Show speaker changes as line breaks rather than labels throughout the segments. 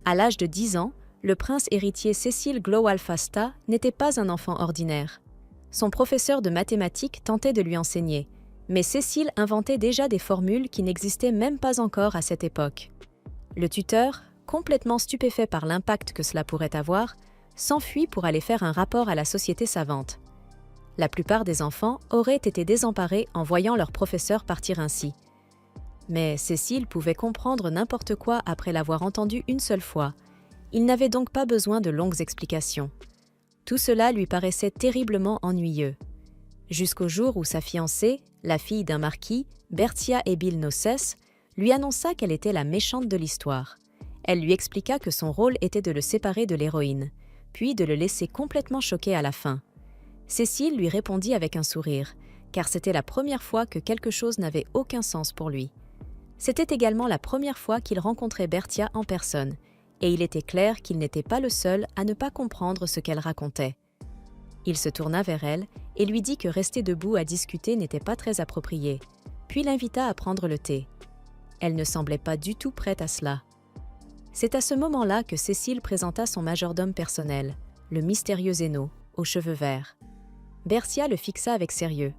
À l'âge de 10 ans, le prince héritier Cecil Glow-Alphasta n'était pas un enfant ordinaire. Son professeur de mathématiques tentait de lui enseigner, mais Cecil inventait déjà des formules qui n'existaient même pas encore à cette époque. Le tuteur, complètement stupéfait par l'impact que cela pourrait avoir, s'enfuit pour aller faire un rapport à la société savante. La plupart des enfants auraient été désemparés en voyant leur professeur partir ainsi. Mais Cecil pouvait comprendre n'importe quoi après l'avoir entendu une seule fois. Il n'avait donc pas besoin de longues explications. Tout cela lui paraissait terriblement ennuyeux. Jusqu'au jour où sa fiancée, la fille d'un marquis, Bertia Ebil Nosses, lui annonça qu'elle était la méchante de l'histoire. Elle lui expliqua que son rôle était de le séparer de l'héroïne, puis de le laisser complètement choqué à la fin. Cécile lui répondit avec un sourire, car c'était la première fois que quelque chose n'avait aucun sens pour lui. C'était également la première fois qu'il rencontrait Bertia en personne, et il était clair qu'il n'était pas le seul à ne pas comprendre ce qu'elle racontait. Il se tourna vers elle et lui dit que rester debout à discuter n'était pas très approprié, puis l'invita à prendre le thé. Elle ne semblait pas du tout prête à cela. C'est à ce moment-là que Cécile présenta son majordome personnel, le mystérieux Zéno, aux cheveux verts. Bertia le fixa avec sérieux.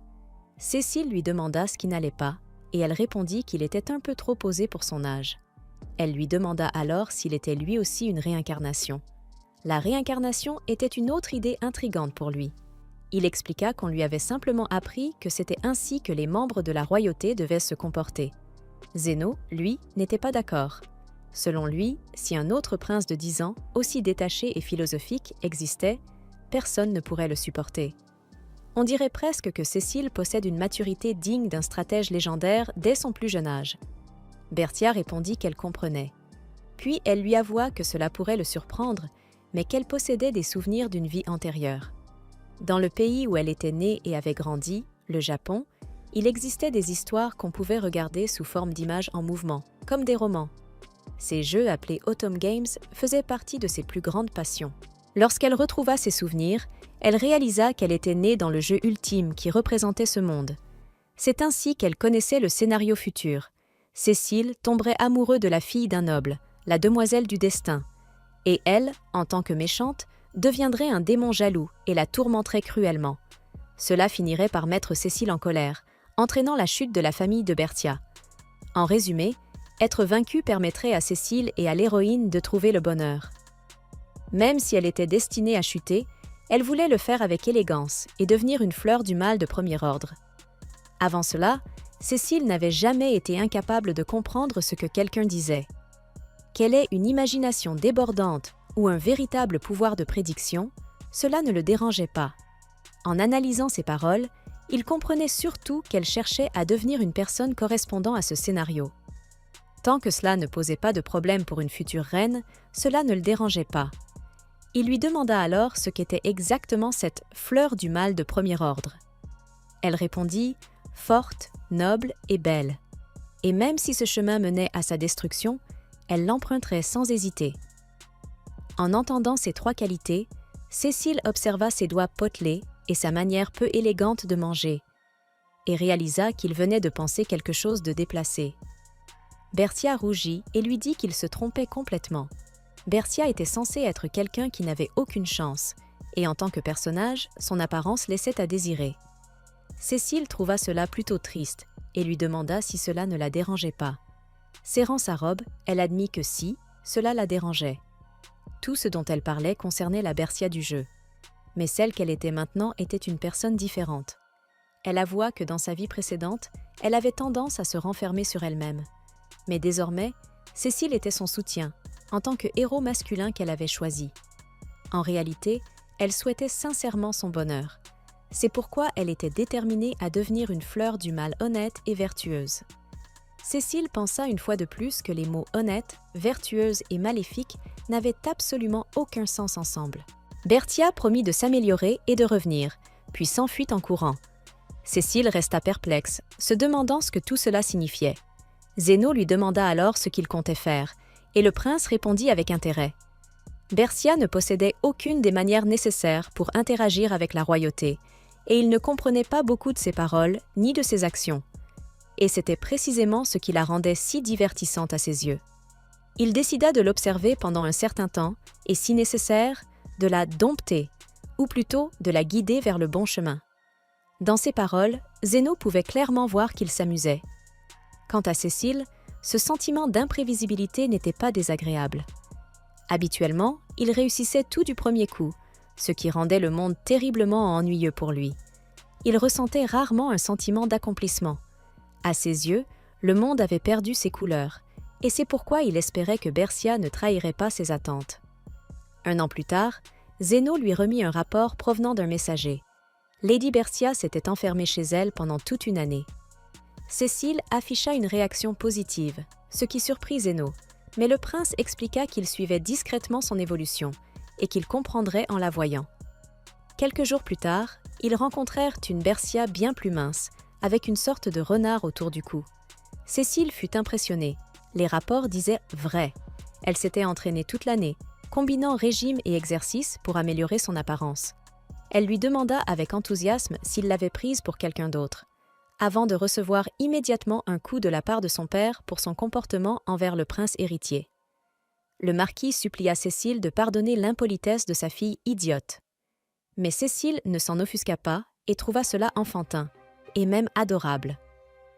Cécile lui demanda ce qui n'allait pas, et elle répondit qu'il était un peu trop posé pour son âge. Elle lui demanda alors s'il était lui aussi une réincarnation. La réincarnation était une autre idée intrigante pour lui. Il expliqua qu'on lui avait simplement appris que c'était ainsi que les membres de la royauté devaient se comporter. Zéno, lui, n'était pas d'accord. Selon lui, si un autre prince de 10 ans, aussi détaché et philosophique, existait, personne ne pourrait le supporter. On dirait presque que Cécile possède une maturité digne d'un stratège légendaire dès son plus jeune âge. Bertia répondit qu'elle comprenait. Puis elle lui avoua que cela pourrait le surprendre, mais qu'elle possédait des souvenirs d'une vie antérieure. Dans le pays où elle était née et avait grandi, le Japon, il existait des histoires qu'on pouvait regarder sous forme d'images en mouvement, comme des romans. Ces jeux appelés Autumn Games faisaient partie de ses plus grandes passions. Lorsqu'elle retrouva ses souvenirs, elle réalisa qu'elle était née dans le jeu ultime qui représentait ce monde. C'est ainsi qu'elle connaissait le scénario futur. Cécile tomberait amoureux de la fille d'un noble, la demoiselle du destin, et elle, en tant que méchante, deviendrait un démon jaloux et la tourmenterait cruellement. Cela finirait par mettre Cécile en colère, entraînant la chute de la famille de Bertia. En résumé, être vaincue permettrait à Cécile et à l'héroïne de trouver le bonheur. Même si elle était destinée à chuter, elle voulait le faire avec élégance et devenir une fleur du mal de premier ordre. Avant cela, Cécile n'avait jamais été incapable de comprendre ce que quelqu'un disait. Qu'elle ait une imagination débordante ou un véritable pouvoir de prédiction, cela ne le dérangeait pas. En analysant ses paroles, il comprenait surtout qu'elle cherchait à devenir une personne correspondant à ce scénario. Tant que cela ne posait pas de problème pour une future reine, cela ne le dérangeait pas. Il lui demanda alors ce qu'était exactement cette fleur du mal de premier ordre. Elle répondit « forte, noble et belle ». Et même si ce chemin menait à sa destruction, elle l'emprunterait sans hésiter. En entendant ces 3 qualités, Cécile observa ses doigts potelés et sa manière peu élégante de manger, et réalisa qu'il venait de penser quelque chose de déplacé. Bertia rougit et lui dit qu'il se trompait complètement. Bertia était censée être quelqu'un qui n'avait aucune chance, et en tant que personnage, son apparence laissait à désirer. Cécile trouva cela plutôt triste et lui demanda si cela ne la dérangeait pas. Serrant sa robe, elle admit que si, cela la dérangeait. Tout ce dont elle parlait concernait la Bertia du jeu. Mais celle qu'elle était maintenant était une personne différente. Elle avoua que dans sa vie précédente, elle avait tendance à se renfermer sur elle-même. Mais désormais, Cécile était son soutien, en tant que héros masculin qu'elle avait choisi. En réalité, elle souhaitait sincèrement son bonheur. C'est pourquoi elle était déterminée à devenir une fleur du mal honnête et vertueuse. Cécile pensa une fois de plus que les mots honnête, vertueuse et maléfique n'avaient absolument aucun sens ensemble. Bertia promit de s'améliorer et de revenir, puis s'enfuit en courant. Cécile resta perplexe, se demandant ce que tout cela signifiait. Zéno lui demanda alors ce qu'il comptait faire, et le prince répondit avec intérêt. Bertia ne possédait aucune des manières nécessaires pour interagir avec la royauté, et il ne comprenait pas beaucoup de ses paroles ni de ses actions. Et c'était précisément ce qui la rendait si divertissante à ses yeux. Il décida de l'observer pendant un certain temps et, si nécessaire, de la dompter, ou plutôt de la guider vers le bon chemin. Dans ses paroles, Zéno pouvait clairement voir qu'il s'amusait. Quant à Cécile, ce sentiment d'imprévisibilité n'était pas désagréable. Habituellement, il réussissait tout du premier coup, ce qui rendait le monde terriblement ennuyeux pour lui. Il ressentait rarement un sentiment d'accomplissement. À ses yeux, le monde avait perdu ses couleurs, et c'est pourquoi il espérait que Bercia ne trahirait pas ses attentes. Un an plus tard, Zéno lui remit un rapport provenant d'un messager. Lady Bercia s'était enfermée chez elle pendant toute une année. Cécile afficha une réaction positive, ce qui surprit Zéno, mais le prince expliqua qu'il suivait discrètement son évolution et qu'il comprendrait en la voyant. Quelques jours plus tard, ils rencontrèrent une Bercia bien plus mince, avec une sorte de renard autour du cou. Cécile fut impressionnée. Les rapports disaient vrai. Elle s'était entraînée toute l'année, combinant régime et exercice pour améliorer son apparence. Elle lui demanda avec enthousiasme s'il l'avait prise pour quelqu'un d'autre, avant de recevoir immédiatement un coup de la part de son père pour son comportement envers le prince héritier. Le marquis supplia Cécile de pardonner l'impolitesse de sa fille idiote. Mais Cécile ne s'en offusqua pas et trouva cela enfantin, et même adorable.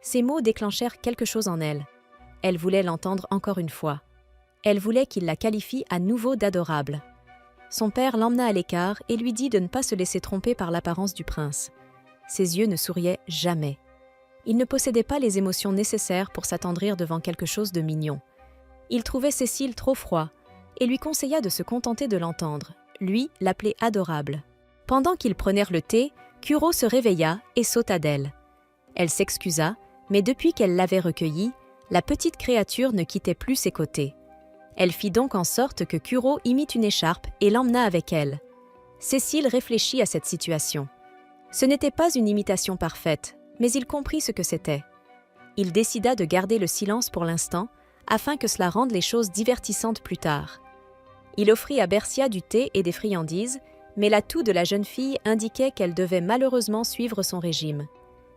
Ces mots déclenchèrent quelque chose en elle. Elle voulait l'entendre encore une fois. Elle voulait qu'il la qualifie à nouveau d'adorable. Son père l'emmena à l'écart et lui dit de ne pas se laisser tromper par l'apparence du prince. Ses yeux ne souriaient jamais. Il ne possédait pas les émotions nécessaires pour s'attendrir devant quelque chose de mignon. Il trouvait Cécile trop froid et lui conseilla de se contenter de l'entendre. Lui l'appelait adorable. Pendant qu'ils prenèrent le thé, Curo se réveilla et sauta d'elle. Elle s'excusa, mais depuis qu'elle l'avait recueillie, la petite créature ne quittait plus ses côtés. Elle fit donc en sorte que Curo imite une écharpe et l'emmena avec elle. Cécile réfléchit à cette situation. Ce n'était pas une imitation parfaite, mais il comprit ce que c'était. Il décida de garder le silence pour l'instant, afin que cela rende les choses divertissantes plus tard. Il offrit à Bercia du thé et des friandises, mais l'atout de la jeune fille indiquait qu'elle devait malheureusement suivre son régime.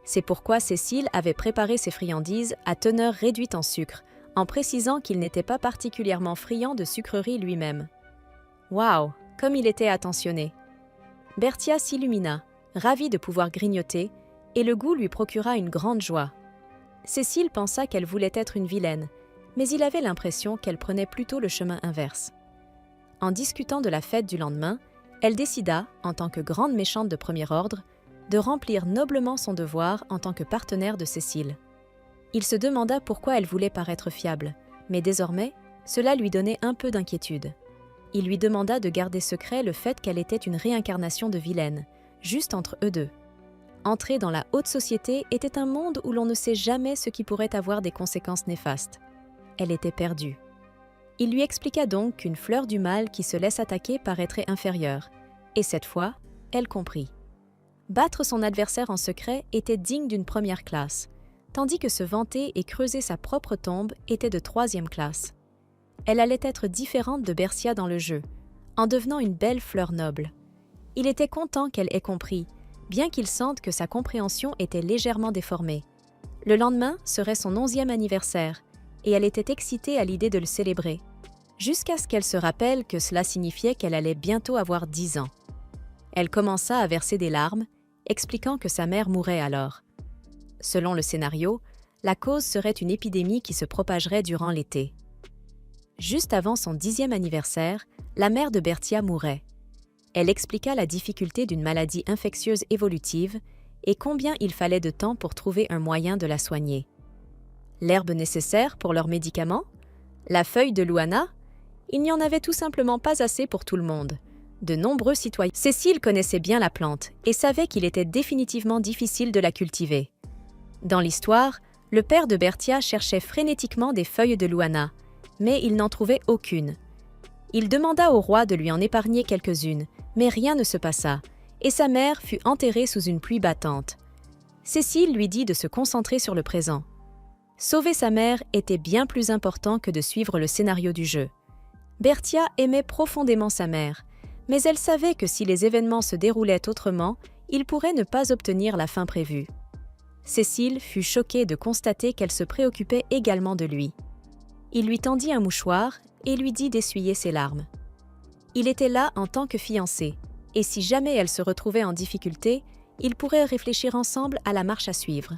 C'est pourquoi Cécile avait préparé ses friandises à teneur réduite en sucre, en précisant qu'il n'était pas particulièrement friand de sucreries lui-même. Waouh, comme il était attentionné! Bercia s'illumina, ravie de pouvoir grignoter, et le goût lui procura une grande joie. Cécile pensa qu'elle voulait être une vilaine, mais il avait l'impression qu'elle prenait plutôt le chemin inverse. En discutant de la fête du lendemain, elle décida, en tant que grande méchante de premier ordre, de remplir noblement son devoir en tant que partenaire de Cécile. Il se demanda pourquoi elle voulait paraître fiable, mais désormais, cela lui donnait un peu d'inquiétude. Il lui demanda de garder secret le fait qu'elle était une réincarnation de vilaine, juste entre eux deux. Entrer dans la haute société était un monde où l'on ne sait jamais ce qui pourrait avoir des conséquences néfastes. Elle était perdue. Il lui expliqua donc qu'une fleur du mal qui se laisse attaquer paraîtrait inférieure, et cette fois, elle comprit. Battre son adversaire en secret était digne d'une première classe, tandis que se vanter et creuser sa propre tombe était de troisième classe. Elle allait être différente de Bercia dans le jeu, en devenant une belle fleur noble. Il était content qu'elle ait compris, bien qu'il sente que sa compréhension était légèrement déformée. Le lendemain serait son 11e anniversaire, et elle était excitée à l'idée de le célébrer, jusqu'à ce qu'elle se rappelle que cela signifiait qu'elle allait bientôt avoir 10 ans. Elle commença à verser des larmes, expliquant que sa mère mourrait alors. Selon le scénario, la cause serait une épidémie qui se propagerait durant l'été. Juste avant son 10e anniversaire, la mère de Bercia mourait. Elle expliqua la difficulté d'une maladie infectieuse évolutive et combien il fallait de temps pour trouver un moyen de la soigner. L'herbe nécessaire pour leurs médicaments? La feuille de Luana? Il n'y en avait tout simplement pas assez pour tout le monde. De nombreux citoyens. Cécile connaissait bien la plante et savait qu'il était définitivement difficile de la cultiver. Dans l'histoire, le père de Bercia cherchait frénétiquement des feuilles de Luana, mais il n'en trouvait aucune. Il demanda au roi de lui en épargner quelques-unes, mais rien ne se passa, et sa mère fut enterrée sous une pluie battante. Cécile lui dit de se concentrer sur le présent. Sauver sa mère était bien plus important que de suivre le scénario du jeu. Bercia aimait profondément sa mère, mais elle savait que si les événements se déroulaient autrement, il pourrait ne pas obtenir la fin prévue. Cécile fut choquée de constater qu'elle se préoccupait également de lui. Il lui tendit un mouchoir et lui dit d'essuyer ses larmes. Il était là en tant que fiancé, et si jamais elle se retrouvait en difficulté, ils pourraient réfléchir ensemble à la marche à suivre.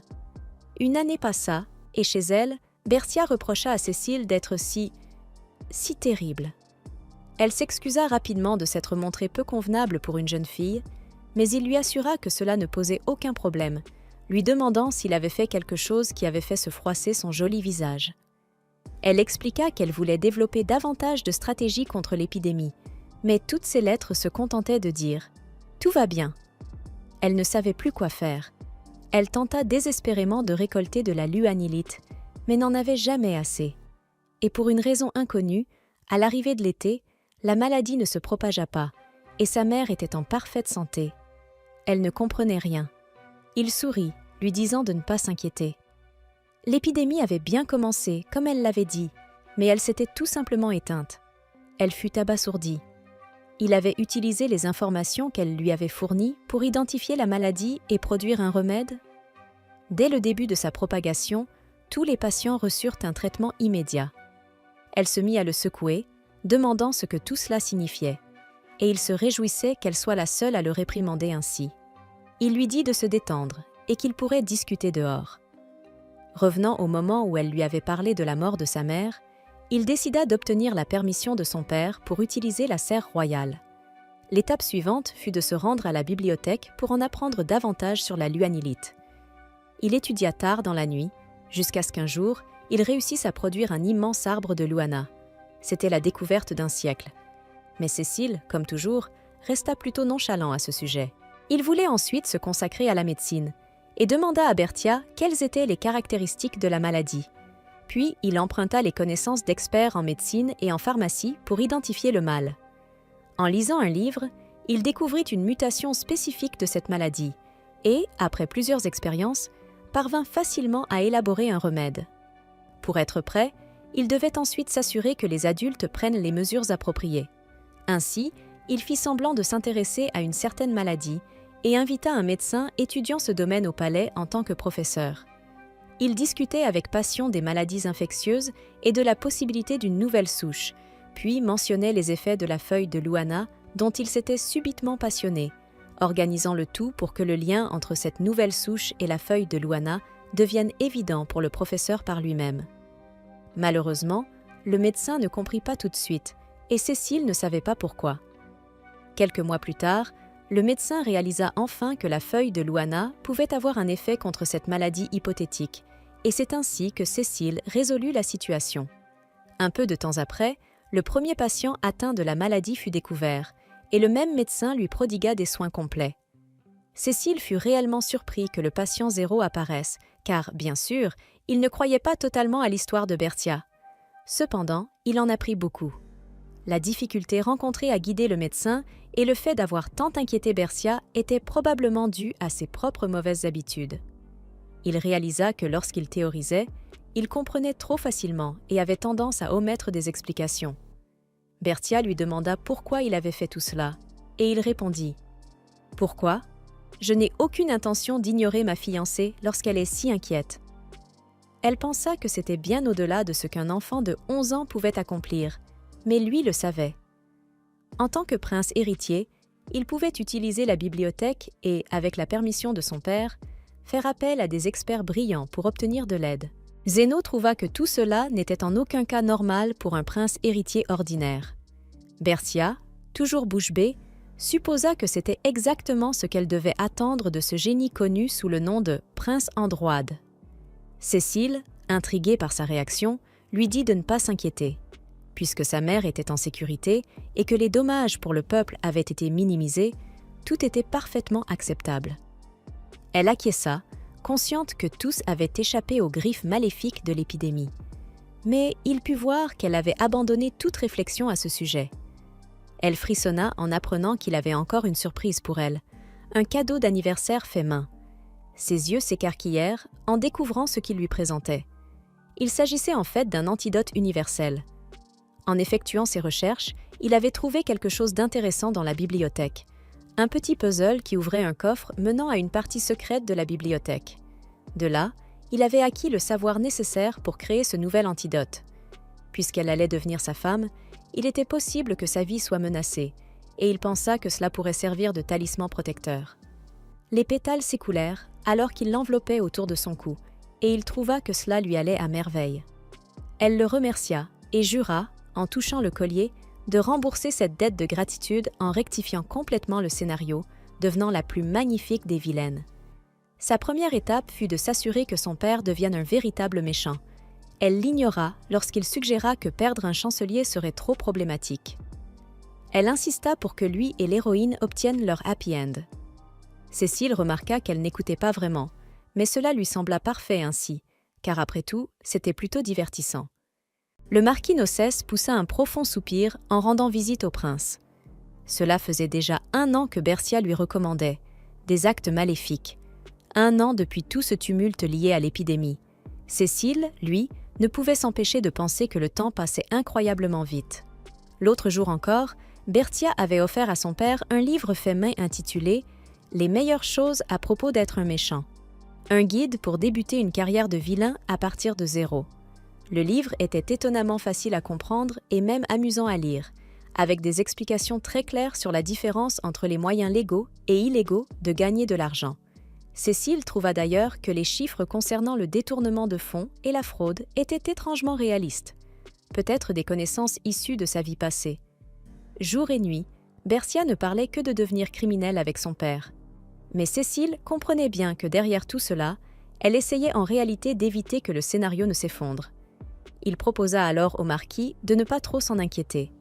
Une année passa, et chez elle, Bertia reprocha à Cécile d'être si terrible. Elle s'excusa rapidement de s'être montrée peu convenable pour une jeune fille, mais il lui assura que cela ne posait aucun problème, lui demandant s'il avait fait quelque chose qui avait fait se froisser son joli visage. Elle expliqua qu'elle voulait développer davantage de stratégies contre l'épidémie, mais toutes ses lettres se contentaient de dire « Tout va bien ». Elle ne savait plus quoi faire. Elle tenta désespérément de récolter de la luanilite, mais n'en avait jamais assez. Et pour une raison inconnue, à l'arrivée de l'été, la maladie ne se propagea pas, et sa mère était en parfaite santé. Elle ne comprenait rien. Il sourit, lui disant de ne pas s'inquiéter. L'épidémie avait bien commencé, comme elle l'avait dit, mais elle s'était tout simplement éteinte. Elle fut abasourdie. Il avait utilisé les informations qu'elle lui avait fournies pour identifier la maladie et produire un remède. Dès le début de sa propagation, tous les patients reçurent un traitement immédiat. Elle se mit à le secouer, demandant ce que tout cela signifiait, et il se réjouissait qu'elle soit la seule à le réprimander ainsi. Il lui dit de se détendre et qu'ils pourraient discuter dehors. Revenant au moment où elle lui avait parlé de la mort de sa mère, il décida d'obtenir la permission de son père pour utiliser la serre royale. L'étape suivante fut de se rendre à la bibliothèque pour en apprendre davantage sur la luanilite. Il étudia tard dans la nuit, jusqu'à ce qu'un jour, il réussisse à produire un immense arbre de luana. C'était la découverte d'un siècle. Mais Cécile, comme toujours, resta plutôt nonchalant à ce sujet. Il voulait ensuite se consacrer à la médecine et demanda à Bertia quelles étaient les caractéristiques de la maladie. Puis, il emprunta les connaissances d'experts en médecine et en pharmacie pour identifier le mal. En lisant un livre, il découvrit une mutation spécifique de cette maladie et, après plusieurs expériences, parvint facilement à élaborer un remède. Pour être prêt, il devait ensuite s'assurer que les adultes prennent les mesures appropriées. Ainsi, il fit semblant de s'intéresser à une certaine maladie et invita un médecin étudiant ce domaine au palais en tant que professeur. Il discutait avec passion des maladies infectieuses et de la possibilité d'une nouvelle souche, puis mentionnait les effets de la feuille de luana dont il s'était subitement passionné, organisant le tout pour que le lien entre cette nouvelle souche et la feuille de luana devienne évident pour le professeur par lui-même. Malheureusement, le médecin ne comprit pas tout de suite, et Cécile ne savait pas pourquoi. Quelques mois plus tard, le médecin réalisa enfin que la feuille de luana pouvait avoir un effet contre cette maladie hypothétique, et c'est ainsi que Cécile résolut la situation. Un peu de temps après, le premier patient atteint de la maladie fut découvert, et le même médecin lui prodigua des soins complets. Cécile fut réellement surpris que le patient zéro apparaisse, car, bien sûr, il ne croyait pas totalement à l'histoire de Bertia. Cependant, il en apprit beaucoup. La difficulté rencontrée à guider le médecin et le fait d'avoir tant inquiété Bertia était probablement dû à ses propres mauvaises habitudes. Il réalisa que lorsqu'il théorisait, il comprenait trop facilement et avait tendance à omettre des explications. Bertia lui demanda pourquoi il avait fait tout cela, et il répondit « Pourquoi ? Je n'ai aucune intention d'ignorer ma fiancée lorsqu'elle est si inquiète. » Elle pensa que c'était bien au-delà de ce qu'un enfant de 11 ans pouvait accomplir, mais lui le savait. En tant que prince héritier, il pouvait utiliser la bibliothèque et, avec la permission de son père, faire appel à des experts brillants pour obtenir de l'aide. Zéno trouva que tout cela n'était en aucun cas normal pour un prince héritier ordinaire. Bertia, toujours bouche bée, supposa que c'était exactement ce qu'elle devait attendre de ce génie connu sous le nom de prince Androide. Cécile, intriguée par sa réaction, lui dit de ne pas s'inquiéter. Puisque sa mère était en sécurité et que les dommages pour le peuple avaient été minimisés, tout était parfaitement acceptable. Elle acquiesça, consciente que tous avaient échappé aux griffes maléfiques de l'épidémie. Mais il put voir qu'elle avait abandonné toute réflexion à ce sujet. Elle frissonna en apprenant qu'il avait encore une surprise pour elle, un cadeau d'anniversaire fait main. Ses yeux s'écarquillèrent en découvrant ce qu'il lui présentait. Il s'agissait en fait d'un antidote universel. En effectuant ses recherches, il avait trouvé quelque chose d'intéressant dans la bibliothèque. Un petit puzzle qui ouvrait un coffre menant à une partie secrète de la bibliothèque. De là, il avait acquis le savoir nécessaire pour créer ce nouvel antidote. Puisqu'elle allait devenir sa femme, il était possible que sa vie soit menacée, et il pensa que cela pourrait servir de talisman protecteur. Les pétales s'écoulèrent alors qu'il l'enveloppait autour de son cou, et il trouva que cela lui allait à merveille. Elle le remercia et jura, en touchant le collier, de rembourser cette dette de gratitude en rectifiant complètement le scénario, devenant la plus magnifique des vilaines. Sa première étape fut de s'assurer que son père devienne un véritable méchant. Elle l'ignora lorsqu'il suggéra que perdre un chancelier serait trop problématique. Elle insista pour que lui et l'héroïne obtiennent leur happy end. Cécile remarqua qu'elle n'écoutait pas vraiment, mais cela lui sembla parfait ainsi, car après tout, c'était plutôt divertissant. Le marquis Nocès poussa un profond soupir en rendant visite au prince. Cela faisait déjà 1 an que Bercia lui recommandait des actes maléfiques. 1 an depuis tout ce tumulte lié à l'épidémie. Cécile, lui, ne pouvait s'empêcher de penser que le temps passait incroyablement vite. L'autre jour encore, Bertia avait offert à son père un livre fait main intitulé « Les meilleures choses à propos d'être un méchant ». Un guide pour débuter une carrière de vilain à partir de zéro. Le livre était étonnamment facile à comprendre et même amusant à lire, avec des explications très claires sur la différence entre les moyens légaux et illégaux de gagner de l'argent. Cécile trouva d'ailleurs que les chiffres concernant le détournement de fonds et la fraude étaient étrangement réalistes, peut-être des connaissances issues de sa vie passée. Jour et nuit, Bercia ne parlait que de devenir criminelle avec son père. Mais Cécile comprenait bien que derrière tout cela, elle essayait en réalité d'éviter que le scénario ne s'effondre. Il proposa alors au marquis de ne pas trop s'en inquiéter.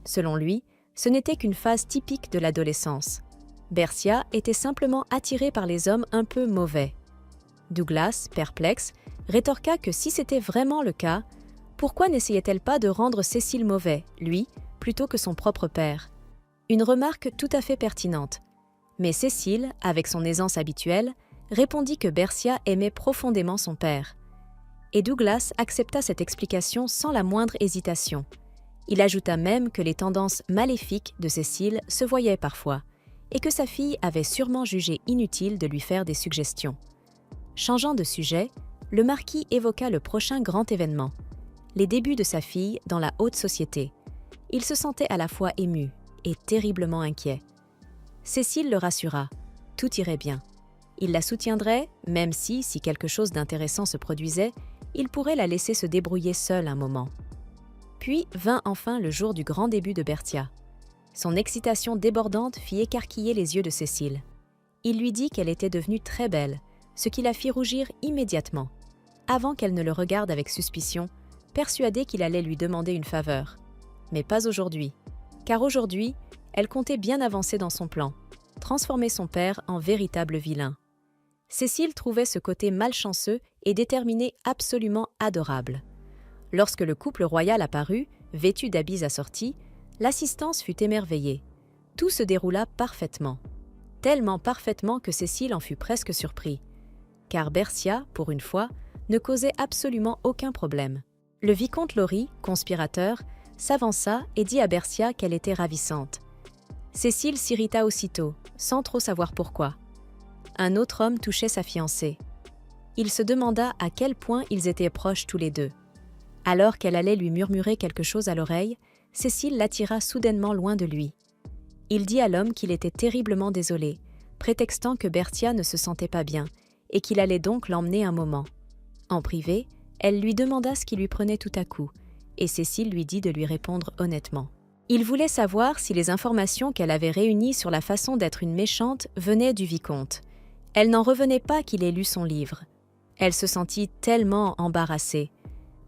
Selon lui, ce n'était qu'une phase typique de l'adolescence. Bercia était simplement attirée par les hommes un peu mauvais. Douglas, perplexe, rétorqua que si c'était vraiment le cas, pourquoi n'essayait-elle pas de rendre Cécile mauvais, lui, plutôt que son propre père? Une remarque tout à fait pertinente. Mais Cécile, avec son aisance habituelle, répondit que Bercia aimait profondément son père. Et Douglas accepta cette explication sans la moindre hésitation. Il ajouta même que les tendances maléfiques de Cécile se voyaient parfois, et que sa fille avait sûrement jugé inutile de lui faire des suggestions. Changeant de sujet, le marquis évoqua le prochain grand événement, les débuts de sa fille dans la haute société. Il se sentait à la fois ému et terriblement inquiet. Cécile le rassura, tout irait bien. Il la soutiendrait, même si quelque chose d'intéressant se produisait, il pourrait la laisser se débrouiller seule un moment. Puis vint enfin le jour du grand début de Bertia. Son excitation débordante fit écarquiller les yeux de Cécile. Il lui dit qu'elle était devenue très belle, ce qui la fit rougir immédiatement, avant qu'elle ne le regarde avec suspicion, persuadée qu'il allait lui demander une faveur. Mais pas aujourd'hui, car aujourd'hui, elle comptait bien avancer dans son plan, transformer son père en véritable vilain. Cécile trouvait ce côté malchanceux et déterminé absolument adorable. Lorsque le couple royal apparut, vêtu d'habits assortis, l'assistance fut émerveillée. Tout se déroula parfaitement. Tellement parfaitement que Cécile en fut presque surpris. Car Bercia, pour une fois, ne causait absolument aucun problème. Le vicomte Laurie, conspirateur, s'avança et dit à Bercia qu'elle était ravissante. Cécile s'irrita aussitôt, sans trop savoir pourquoi. Un autre homme touchait sa fiancée. Il se demanda à quel point ils étaient proches tous les deux. Alors qu'elle allait lui murmurer quelque chose à l'oreille, Cécile l'attira soudainement loin de lui. Il dit à l'homme qu'il était terriblement désolé, prétextant que Bertia ne se sentait pas bien et qu'il allait donc l'emmener un moment. En privé, elle lui demanda ce qui lui prenait tout à coup, et Cécile lui dit de lui répondre honnêtement. Il voulait savoir si les informations qu'elle avait réunies sur la façon d'être une méchante venaient du vicomte. Elle n'en revenait pas qu'il ait lu son livre. Elle se sentit tellement embarrassée.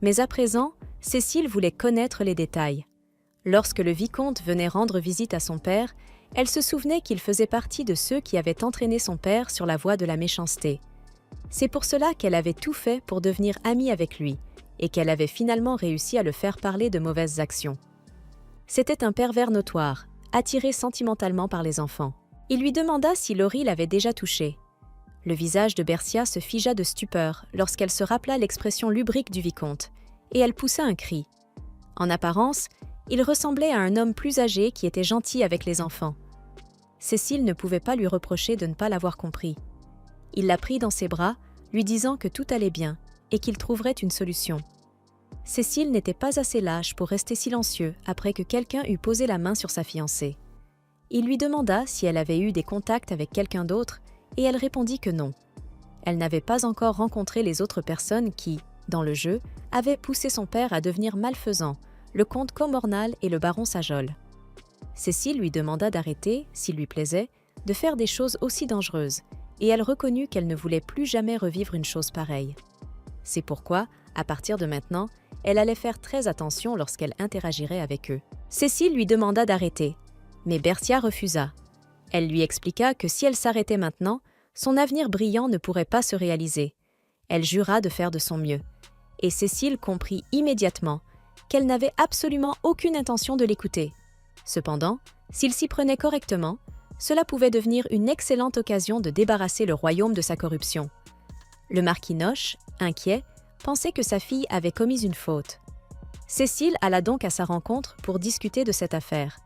Mais à présent, Cécile voulait connaître les détails. Lorsque le vicomte venait rendre visite à son père, elle se souvenait qu'il faisait partie de ceux qui avaient entraîné son père sur la voie de la méchanceté. C'est pour cela qu'elle avait tout fait pour devenir amie avec lui, et qu'elle avait finalement réussi à le faire parler de mauvaises actions. C'était un pervers notoire, attiré sentimentalement par les enfants. Il lui demanda si Laurie l'avait déjà touché. Le visage de Bercia se figea de stupeur lorsqu'elle se rappela l'expression lubrique du vicomte, et elle poussa un cri. En apparence, il ressemblait à un homme plus âgé qui était gentil avec les enfants. Cécile ne pouvait pas lui reprocher de ne pas l'avoir compris. Il la prit dans ses bras, lui disant que tout allait bien et qu'il trouverait une solution. Cécile n'était pas assez lâche pour rester silencieux après que quelqu'un eut posé la main sur sa fiancée. Il lui demanda si elle avait eu des contacts avec quelqu'un d'autre et elle répondit que non. Elle n'avait pas encore rencontré les autres personnes qui, dans le jeu, avaient poussé son père à devenir malfaisant, le comte Comornal et le baron Sajol. Cécile lui demanda d'arrêter, s'il lui plaisait, de faire des choses aussi dangereuses, et elle reconnut qu'elle ne voulait plus jamais revivre une chose pareille. C'est pourquoi, à partir de maintenant, elle allait faire très attention lorsqu'elle interagirait avec eux. Cécile lui demanda d'arrêter, mais Berthia refusa. Elle lui expliqua que si elle s'arrêtait maintenant, son avenir brillant ne pourrait pas se réaliser. Elle jura de faire de son mieux. Et Cécile comprit immédiatement qu'elle n'avait absolument aucune intention de l'écouter. Cependant, s'il s'y prenait correctement, cela pouvait devenir une excellente occasion de débarrasser le royaume de sa corruption. Le marquis Noche, inquiet, pensait que sa fille avait commis une faute. Cécile alla donc à sa rencontre pour discuter de cette affaire.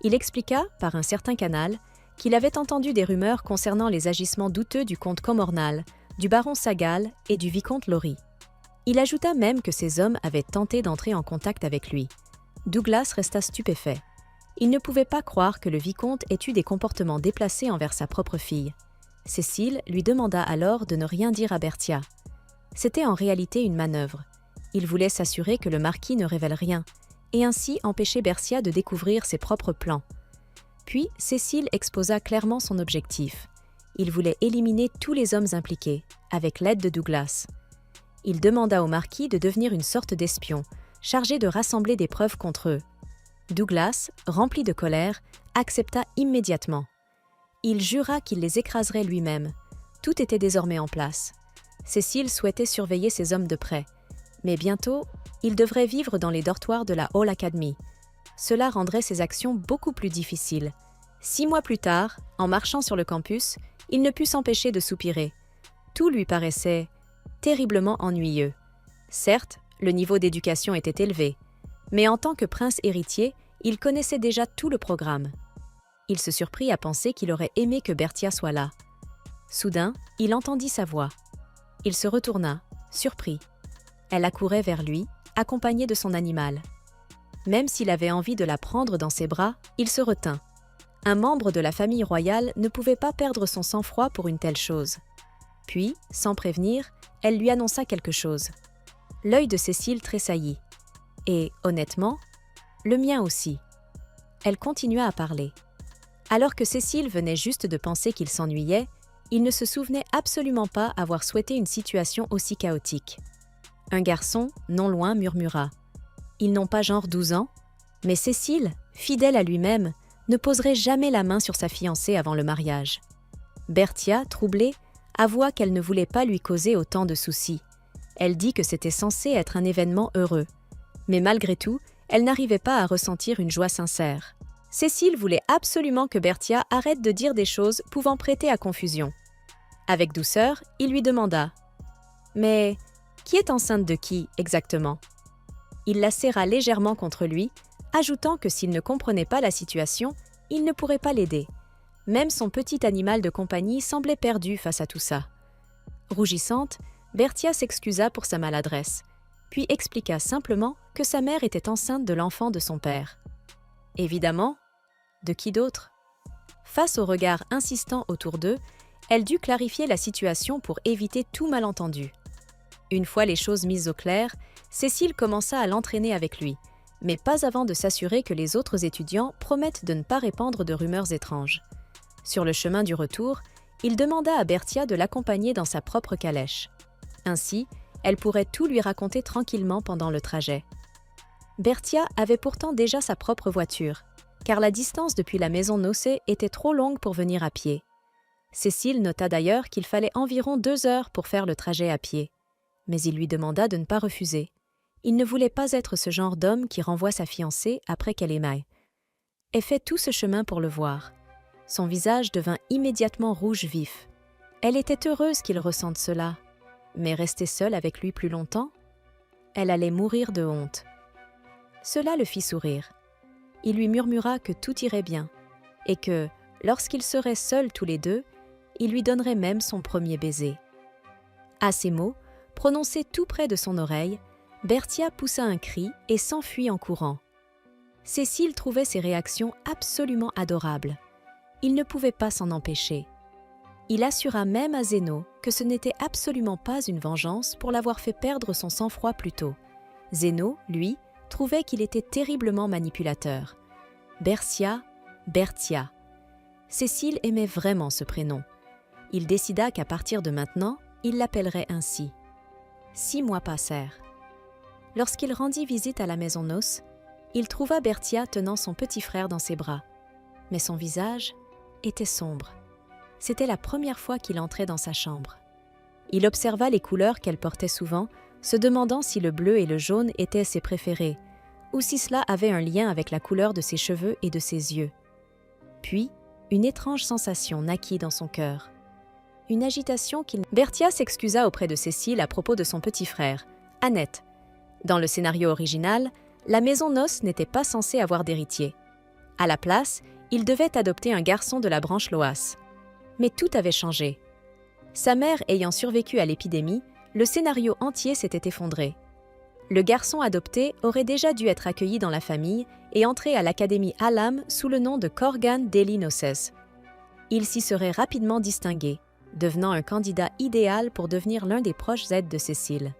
Il expliqua, par un certain canal, qu'il avait entendu des rumeurs concernant les agissements douteux du comte Comornal, du baron Sagal et du vicomte Laurie. Il ajouta même que ces hommes avaient tenté d'entrer en contact avec lui. Douglas resta stupéfait. Il ne pouvait pas croire que le vicomte ait eu des comportements déplacés envers sa propre fille. Cécile lui demanda alors de ne rien dire à Berthia. C'était en réalité une manœuvre. Il voulait s'assurer que le marquis ne révèle rien, et ainsi empêcher Berthia de découvrir ses propres plans. Puis Cécile exposa clairement son objectif. Il voulait éliminer tous les hommes impliqués, avec l'aide de Douglas. Il demanda au marquis de devenir une sorte d'espion, chargé de rassembler des preuves contre eux. Douglas, rempli de colère, accepta immédiatement. Il jura qu'il les écraserait lui-même. Tout était désormais en place. Cécile souhaitait surveiller ces hommes de près. Mais bientôt, il devrait vivre dans les dortoirs de la Hall Academy. Cela rendrait ses actions beaucoup plus difficiles. 6 mois plus tard, en marchant sur le campus, il ne put s'empêcher de soupirer. Tout lui paraissait terriblement ennuyeux. Certes, le niveau d'éducation était élevé, mais en tant que prince héritier, il connaissait déjà tout le programme. Il se surprit à penser qu'il aurait aimé que Berthia soit là. Soudain, il entendit sa voix. Il se retourna, surpris. Elle accourait vers lui, accompagnée de son animal. Même s'il avait envie de la prendre dans ses bras, il se retint. Un membre de la famille royale ne pouvait pas perdre son sang-froid pour une telle chose. Puis, sans prévenir, elle lui annonça quelque chose. L'œil de Cécile tressaillit. Et, honnêtement, le mien aussi. Elle continua à parler. Alors que Cécile venait juste de penser qu'il s'ennuyait, il ne se souvenait absolument pas avoir souhaité une situation aussi chaotique. Un garçon, non loin, murmura. Ils n'ont pas genre 12 ans, mais Cécile, fidèle à lui-même, ne poserait jamais la main sur sa fiancée avant le mariage. Berthia, troublée, avoua qu'elle ne voulait pas lui causer autant de soucis. Elle dit que c'était censé être un événement heureux. Mais malgré tout, elle n'arrivait pas à ressentir une joie sincère. Cécile voulait absolument que Berthia arrête de dire des choses pouvant prêter à confusion. Avec douceur, il lui demanda « Mais qui est enceinte de qui, exactement ?» Il la serra légèrement contre lui, ajoutant que s'il ne comprenait pas la situation, il ne pourrait pas l'aider. Même son petit animal de compagnie semblait perdu face à tout ça. Rougissante, Berthia s'excusa pour sa maladresse, puis expliqua simplement que sa mère était enceinte de l'enfant de son père. Évidemment, de qui d'autre? Face au regard insistant autour d'eux, elle dut clarifier la situation pour éviter tout malentendu. Une fois les choses mises au clair, Cécile commença à l'entraîner avec lui, mais pas avant de s'assurer que les autres étudiants promettent de ne pas répandre de rumeurs étranges. Sur le chemin du retour, il demanda à Berthia de l'accompagner dans sa propre calèche. Ainsi, elle pourrait tout lui raconter tranquillement pendant le trajet. Berthia avait pourtant déjà sa propre voiture, car la distance depuis la maison Nocé était trop longue pour venir à pied. Cécile nota d'ailleurs qu'il fallait environ 2 heures pour faire le trajet à pied. Mais il lui demanda de ne pas refuser. Il ne voulait pas être ce genre d'homme qui renvoie sa fiancée après qu'elle émaille. Elle fait tout ce chemin pour le voir. Son visage devint immédiatement rouge vif. Elle était heureuse qu'il ressente cela. Mais rester seule avec lui plus longtemps? Elle allait mourir de honte. Cela le fit sourire. Il lui murmura que tout irait bien et que, lorsqu'ils seraient seuls tous les deux, il lui donnerait même son premier baiser. À ces mots, prononcés tout près de son oreille, Berthia poussa un cri et s'enfuit en courant. Cécile trouvait ces réactions absolument adorables. Il ne pouvait pas s'en empêcher. Il assura même à Zéno que ce n'était absolument pas une vengeance pour l'avoir fait perdre son sang-froid plus tôt. Zéno, lui, trouvait qu'il était terriblement manipulateur. Berthia. Cécile aimait vraiment ce prénom. Il décida qu'à partir de maintenant, il l'appellerait ainsi. 6 mois passèrent. Lorsqu'il rendit visite à la maison noce, il trouva Berthia tenant son petit frère dans ses bras. Mais son visage était sombre. C'était la première fois qu'il entrait dans sa chambre. Il observa les couleurs qu'elle portait souvent, se demandant si le bleu et le jaune étaient ses préférés, ou si cela avait un lien avec la couleur de ses cheveux et de ses yeux. Puis, une étrange sensation naquit dans son cœur. Une agitation qu'il... Berthia s'excusa auprès de Cécile à propos de son petit frère, Annette. Dans le scénario original, la maison noce n'était pas censée avoir d'héritier. À la place, il devait adopter un garçon de la branche Loas. Mais tout avait changé. Sa mère ayant survécu à l'épidémie, le scénario entier s'était effondré. Le garçon adopté aurait déjà dû être accueilli dans la famille et entrer à l'Académie Hallam sous le nom de Corgan Deli Noces. Il s'y serait rapidement distingué, devenant un candidat idéal pour devenir l'un des proches aides de Cécile.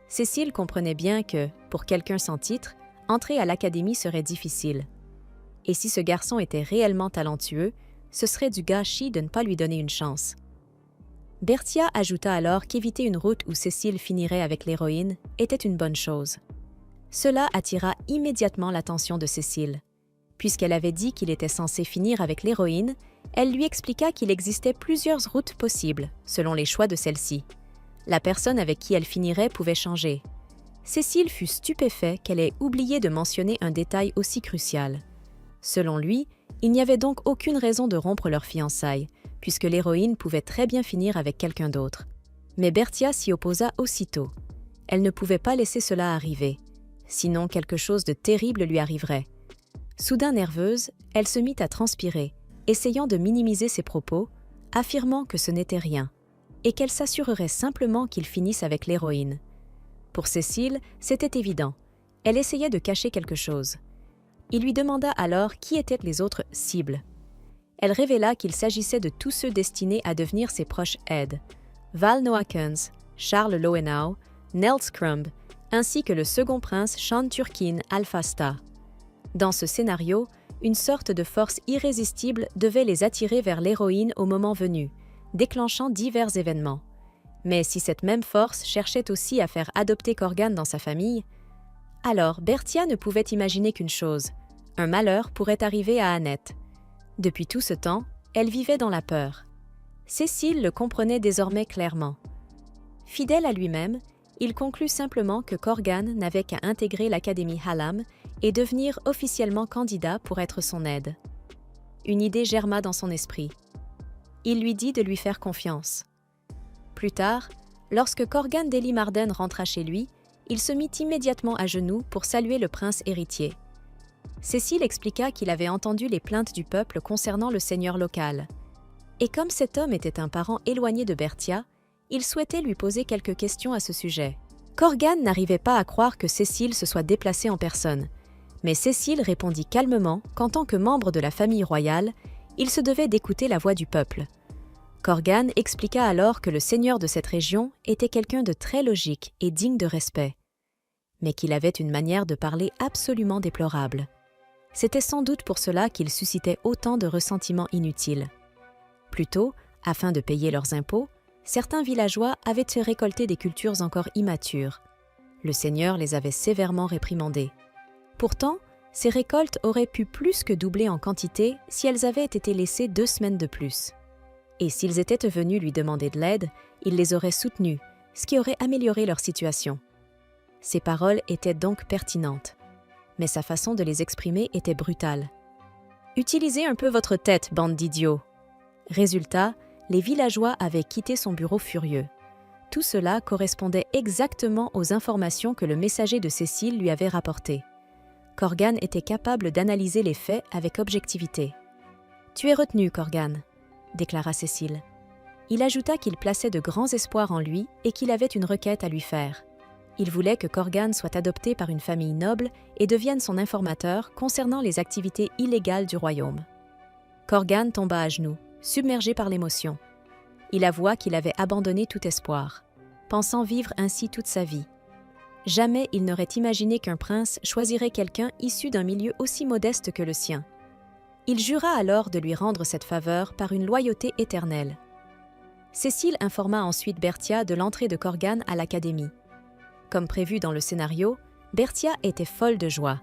Cécile comprenait bien que, pour quelqu'un sans titre, entrer à l'Académie serait difficile. Et si ce garçon était réellement talentueux, ce serait du gâchis de ne pas lui donner une chance. Berthia ajouta alors qu'éviter une route où Cécile finirait avec l'héroïne était une bonne chose. Cela attira immédiatement l'attention de Cécile. Puisqu'elle avait dit qu'il était censé finir avec l'héroïne, elle lui expliqua qu'il existait plusieurs routes possibles, selon les choix de celle-ci. La personne avec qui elle finirait pouvait changer. Cécile fut stupéfaite qu'elle ait oublié de mentionner un détail aussi crucial. Selon lui, il n'y avait donc aucune raison de rompre leurs fiançailles, puisque l'héroïne pouvait très bien finir avec quelqu'un d'autre. Mais Berthia s'y opposa aussitôt. Elle ne pouvait pas laisser cela arriver, sinon quelque chose de terrible lui arriverait. Soudain nerveuse, elle se mit à transpirer, essayant de minimiser ses propos, affirmant que ce n'était rien, et qu'elle s'assurerait simplement qu'il finisse avec l'héroïne. Pour Cécile, c'était évident. Elle essayait de cacher quelque chose. Il lui demanda alors qui étaient les autres cibles. Elle révéla qu'il s'agissait de tous ceux destinés à devenir ses proches aides. Val Noakens, Charles Lowenau, Nels Crumb, ainsi que le second prince Sean Turkin Alfasta. Dans ce scénario, une sorte de force irrésistible devait les attirer vers l'héroïne au moment venu, déclenchant divers événements. Mais si cette même force cherchait aussi à faire adopter Corgan dans sa famille, alors Berthia ne pouvait imaginer qu'une chose, un malheur pourrait arriver à Annette. Depuis tout ce temps, elle vivait dans la peur. Cécile le comprenait désormais clairement. Fidèle à lui-même, il conclut simplement que Corgan n'avait qu'à intégrer l'Académie Hallam et devenir officiellement candidat pour être son aide. Une idée germa dans son esprit. Il lui dit de lui faire confiance. Plus tard, lorsque Corgan Deli Marden rentra chez lui, il se mit immédiatement à genoux pour saluer le prince héritier. Cécile expliqua qu'il avait entendu les plaintes du peuple concernant le seigneur local. Et comme cet homme était un parent éloigné de Berthia, il souhaitait lui poser quelques questions à ce sujet. Corgan n'arrivait pas à croire que Cécile se soit déplacée en personne, mais Cécile répondit calmement qu'en tant que membre de la famille royale, il se devait d'écouter la voix du peuple. Corgan expliqua alors que le seigneur de cette région était quelqu'un de très logique et digne de respect, mais qu'il avait une manière de parler absolument déplorable. C'était sans doute pour cela qu'il suscitait autant de ressentiments inutiles. Plus tôt, afin de payer leurs impôts, certains villageois avaient récolté des cultures encore immatures. Le seigneur les avait sévèrement réprimandés. Pourtant, ces récoltes auraient pu plus que doubler en quantité si elles avaient été laissées 2 semaines de plus. Et s'ils étaient venus lui demander de l'aide, il les aurait soutenus, ce qui aurait amélioré leur situation. Ses paroles étaient donc pertinentes, mais sa façon de les exprimer était brutale. « Utilisez un peu votre tête, bande d'idiots !» Résultat, les villageois avaient quitté son bureau furieux. Tout cela correspondait exactement aux informations que le messager de Cécile lui avait rapportées. Corgan était capable d'analyser les faits avec objectivité. « Tu es retenu, Corgan », déclara Cécile. Il ajouta qu'il plaçait de grands espoirs en lui et qu'il avait une requête à lui faire. Il voulait que Corgan soit adopté par une famille noble et devienne son informateur concernant les activités illégales du royaume. Corgan tomba à genoux, submergé par l'émotion. Il avoua qu'il avait abandonné tout espoir, pensant vivre ainsi toute sa vie. Jamais il n'aurait imaginé qu'un prince choisirait quelqu'un issu d'un milieu aussi modeste que le sien. Il jura alors de lui rendre cette faveur par une loyauté éternelle. Cécile informa ensuite Berthia de l'entrée de Corgan à l'académie. Comme prévu dans le scénario, Berthia était folle de joie,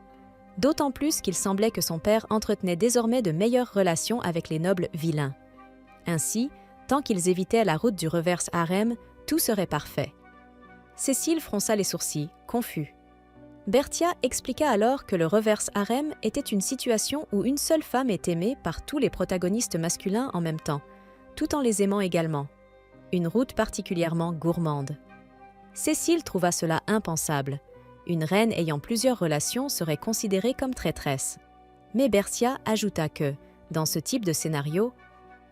d'autant plus qu'il semblait que son père entretenait désormais de meilleures relations avec les nobles vilains. Ainsi, tant qu'ils évitaient la route du reverse harem, tout serait parfait. Cécile fronça les sourcils, confus. Berthia expliqua alors que le reverse harem était une situation où une seule femme est aimée par tous les protagonistes masculins en même temps, tout en les aimant également. Une route particulièrement gourmande. Cécile trouva cela impensable. Une reine ayant plusieurs relations serait considérée comme traîtresse. Mais Berthia ajouta que, dans ce type de scénario,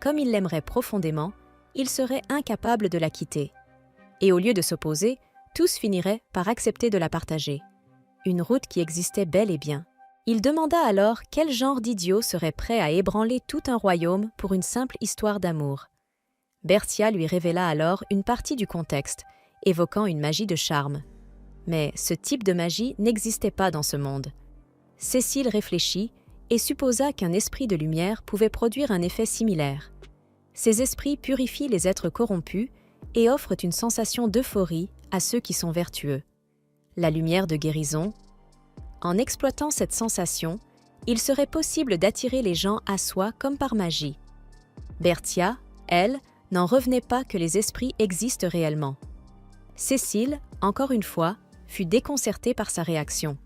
comme il l'aimerait profondément, il serait incapable de la quitter. Et au lieu de s'opposer, tous finiraient par accepter de la partager. Une route qui existait bel et bien. Il demanda alors quel genre d'idiot serait prêt à ébranler tout un royaume pour une simple histoire d'amour. Berthia lui révéla alors une partie du contexte, évoquant une magie de charme. Mais ce type de magie n'existait pas dans ce monde. Cécile réfléchit et supposa qu'un esprit de lumière pouvait produire un effet similaire. Ces esprits purifient les êtres corrompus et offrent une sensation d'euphorie à ceux qui sont vertueux. La lumière de guérison. En exploitant cette sensation, il serait possible d'attirer les gens à soi comme par magie. Berthia, elle, n'en revenait pas que les esprits existent réellement. Cécile, encore une fois, fut déconcertée par sa réaction.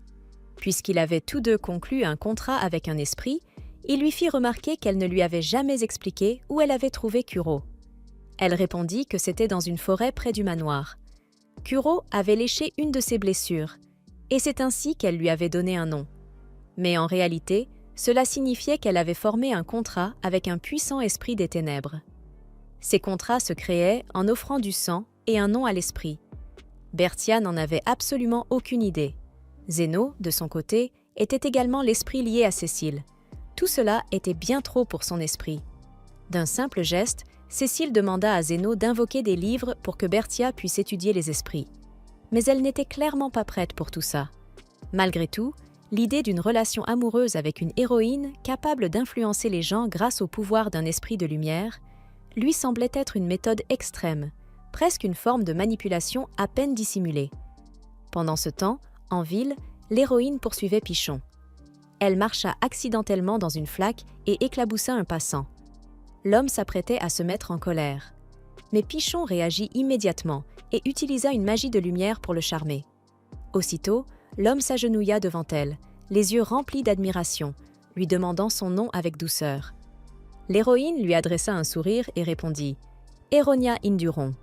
Puisqu'il avait tous deux conclu un contrat avec un esprit, il lui fit remarquer qu'elle ne lui avait jamais expliqué où elle avait trouvé Kuro. Elle répondit que c'était dans une forêt près du manoir. Kuro avait léché une de ses blessures, et c'est ainsi qu'elle lui avait donné un nom. Mais en réalité, cela signifiait qu'elle avait formé un contrat avec un puissant esprit des ténèbres. Ces contrats se créaient en offrant du sang et un nom à l'esprit. Berthia n'en avait absolument aucune idée. Zéno, de son côté, était également l'esprit lié à Cécile. Tout cela était bien trop pour son esprit. D'un simple geste, Cécile demanda à Zéno d'invoquer des livres pour que Berthia puisse étudier les esprits. Mais elle n'était clairement pas prête pour tout ça. Malgré tout, l'idée d'une relation amoureuse avec une héroïne capable d'influencer les gens grâce au pouvoir d'un esprit de lumière lui semblait être une méthode extrême, presque une forme de manipulation à peine dissimulée. Pendant ce temps, en ville, l'héroïne poursuivait Pichon. Elle marcha accidentellement dans une flaque et éclaboussa un passant. L'homme s'apprêtait à se mettre en colère. Mais Pichon réagit immédiatement et utilisa une magie de lumière pour le charmer. Aussitôt, l'homme s'agenouilla devant elle, les yeux remplis d'admiration, lui demandant son nom avec douceur. L'héroïne lui adressa un sourire et répondit « Héronia Induron ».